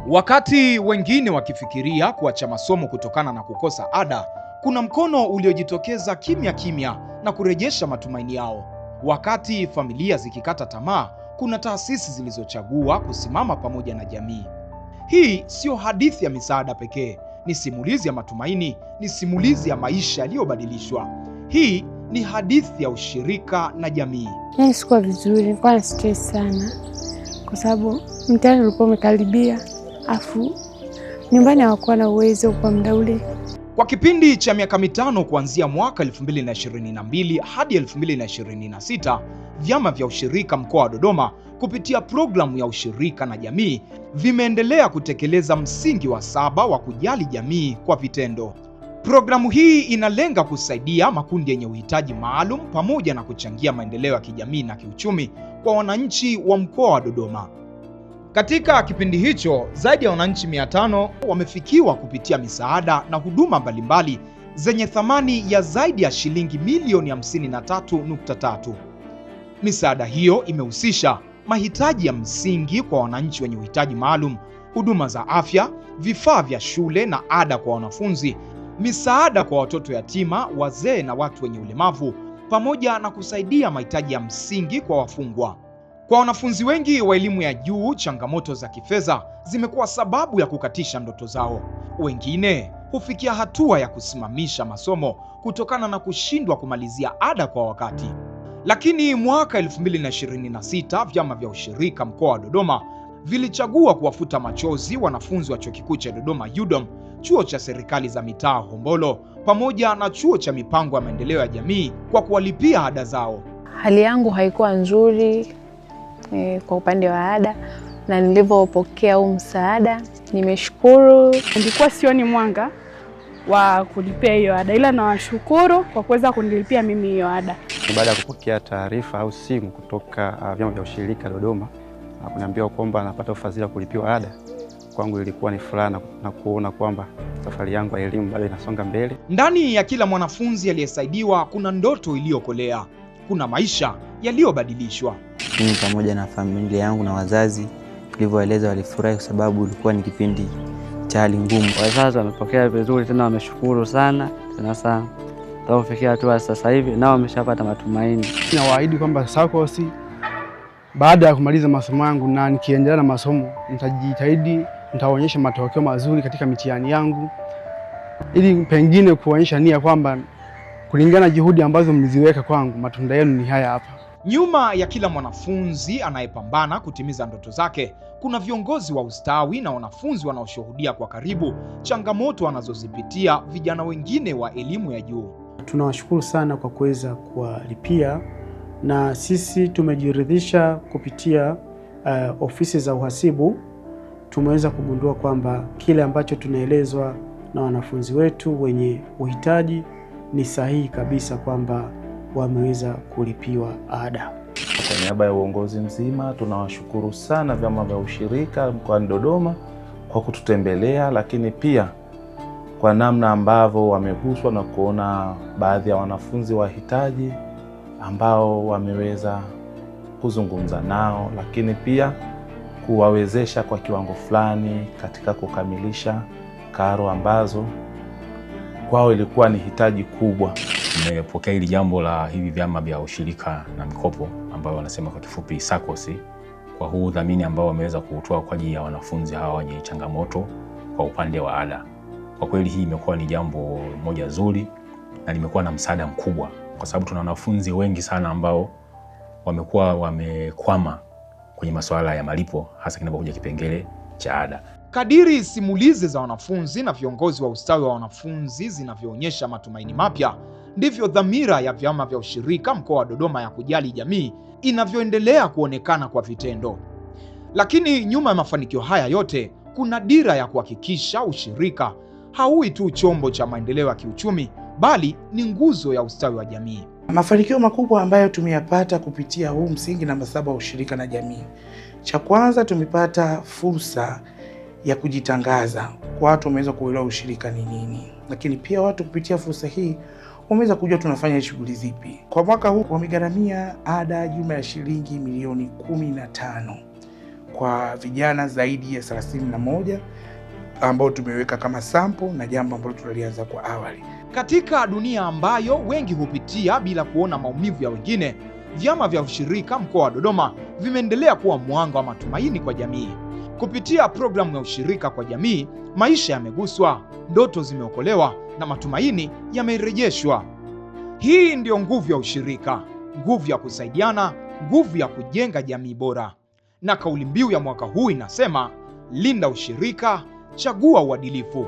Wakati wengine wakifikiria kuacha masomo kutokana na kukosa ada, kuna mkono uliojitokeza kimya kimya na kurejesha matumaini yao. Wakati familia zikikata tamaa, kuna taasisi zilizochagua kusimama pamoja na jamii. Hii sio hadithi ya misaada pekee, ni simulizi ya matumaini, ni simulizi ya maisha yaliyobadilishwa. Hii ni hadithi ya ushirika na jamii. Sikuwa vizuri, nilikuwa na stress sana kwa sababu mtihani ulikuwa umekaribia, afu nyumbani hawakuwa na uwezo kwa muda ule. Kwa kipindi cha miaka mitano kuanzia mwaka 2022 hadi 2026, vyama vya ushirika mkoa wa Dodoma kupitia programu ya ushirika na jamii vimeendelea kutekeleza msingi wa 7 wa kujali jamii kwa vitendo. Programu hii inalenga kusaidia makundi yenye uhitaji maalum pamoja na kuchangia maendeleo ya kijamii na kiuchumi kwa wananchi wa mkoa wa Dodoma. Katika kipindi hicho, zaidi ya wananchi 500 wamefikiwa kupitia misaada na huduma mbalimbali zenye thamani ya zaidi ya shilingi milioni 53.3. Misaada hiyo imehusisha mahitaji ya msingi kwa wananchi wenye uhitaji maalum, huduma za afya, vifaa vya shule na ada kwa wanafunzi, misaada kwa watoto yatima, wazee na watu wenye ulemavu, pamoja na kusaidia mahitaji ya msingi kwa wafungwa. Kwa wanafunzi wengi wa elimu ya juu, changamoto za kifedha zimekuwa sababu ya kukatisha ndoto zao. Wengine hufikia hatua ya kusimamisha masomo kutokana na kushindwa kumalizia ada kwa wakati. Lakini mwaka 2026 vyama vya ushirika mkoa wa Dodoma vilichagua kuwafuta machozi wanafunzi wa Chuo Kikuu cha Dodoma UDOM, chuo cha serikali za mitaa Hombolo, pamoja na chuo cha mipango ya maendeleo ya jamii kwa kuwalipia ada zao. Hali yangu haikuwa nzuri kwa upande wa ada, na nilivyopokea huu msaada nimeshukuru. Nilikuwa sioni mwanga wa kulipia hiyo ada, ila nawashukuru kwa kuweza kunilipia mimi hiyo ada. Baada ya kupokea taarifa au simu kutoka vyama vya ushirika Dodoma na kuniambia kwamba napata ufadhili wa kulipiwa ada, kwangu ilikuwa ni furaha na kuona kwamba safari yangu ya elimu bado inasonga mbele. Ndani ya kila mwanafunzi aliyesaidiwa kuna ndoto iliyokolea, kuna maisha yaliyobadilishwa. Mimi pamoja na familia yangu na wazazi tulivyoeleza walifurahi kwa sababu ilikuwa ni kipindi cha hali ngumu. Wazazi wamepokea vizuri, tena wameshukuru sana tena sana. Tunafikia hatua sasa hivi nao wameshapata matumaini. Nawaahidi kwamba SACCOS baada ya kumaliza masomo yangu na nikiendelea na masomo nitajitahidi, nitaonyesha matokeo mazuri katika mitihani yangu ili pengine kuonyesha nia kwamba kulingana na juhudi ambazo mliziweka kwangu, matunda yenu ni haya hapa. Nyuma ya kila mwanafunzi anayepambana kutimiza ndoto zake, kuna viongozi wa ustawi na wanafunzi wanaoshuhudia kwa karibu changamoto wanazozipitia vijana wengine wa elimu ya juu. Tunawashukuru sana kwa kuweza kuwalipia, na sisi tumejiridhisha kupitia ofisi za uhasibu. Tumeweza kugundua kwamba kile ambacho tunaelezwa na wanafunzi wetu wenye uhitaji ni sahihi kabisa, kwamba wameweza kulipiwa ada. Kwa niaba ya uongozi mzima tunawashukuru sana vyama vya ushirika mkoani Dodoma kwa kututembelea, lakini pia kwa namna ambavyo wameguswa na kuona baadhi ya wanafunzi wahitaji ambao wameweza kuzungumza nao, lakini pia kuwawezesha kwa kiwango fulani katika kukamilisha karo ambazo kwao ilikuwa ni hitaji kubwa. Nimepokea hili jambo la hivi vyama vya ushirika na mikopo ambayo wanasema kwa kifupi SACCOS, kwa huu udhamini ambao wameweza kuutoa kwa ajili ya wanafunzi hawa wenye changamoto kwa upande wa ada. Kwa kweli hii imekuwa ni jambo moja zuri na limekuwa na msaada mkubwa, kwa sababu tuna wanafunzi wengi sana ambao wamekuwa wamekwama kwenye masuala ya malipo, hasa kinapokuja kipengele cha ada. Kadiri simulizi za wanafunzi na viongozi wa ustawi wa wanafunzi zinavyoonyesha matumaini mapya, ndivyo dhamira ya vyama vya ushirika mkoa wa Dodoma ya kujali jamii inavyoendelea kuonekana kwa vitendo. Lakini nyuma ya mafanikio haya yote, kuna dira ya kuhakikisha ushirika hauwi tu chombo cha maendeleo ya kiuchumi, bali ni nguzo ya ustawi wa jamii. Mafanikio makubwa ambayo tumeyapata kupitia huu msingi namba 7 wa ushirika na jamii. Cha kwanza, tumepata fursa ya kujitangaza. Kwa watu wameweza kuelewa ushirika ni nini, lakini pia watu kupitia fursa hii wameweza kujua tunafanya shughuli zipi. Kwa mwaka huu wamegharamia ada jumla ya shilingi milioni 15 kwa vijana zaidi ya 31 ambao tumeweka kama sample na jambo ambalo tunalianza kwa awali. Katika dunia ambayo wengi hupitia bila kuona maumivu ya wengine, vyama vya ushirika mkoa wa Dodoma vimeendelea kuwa mwanga wa matumaini kwa jamii. Kupitia programu ya ushirika kwa jamii, maisha yameguswa, ndoto zimeokolewa na matumaini yamerejeshwa. Hii ndiyo nguvu ya ushirika, nguvu ya kusaidiana, nguvu ya kujenga jamii bora. Na kauli mbiu ya mwaka huu inasema, linda ushirika, chagua uadilifu.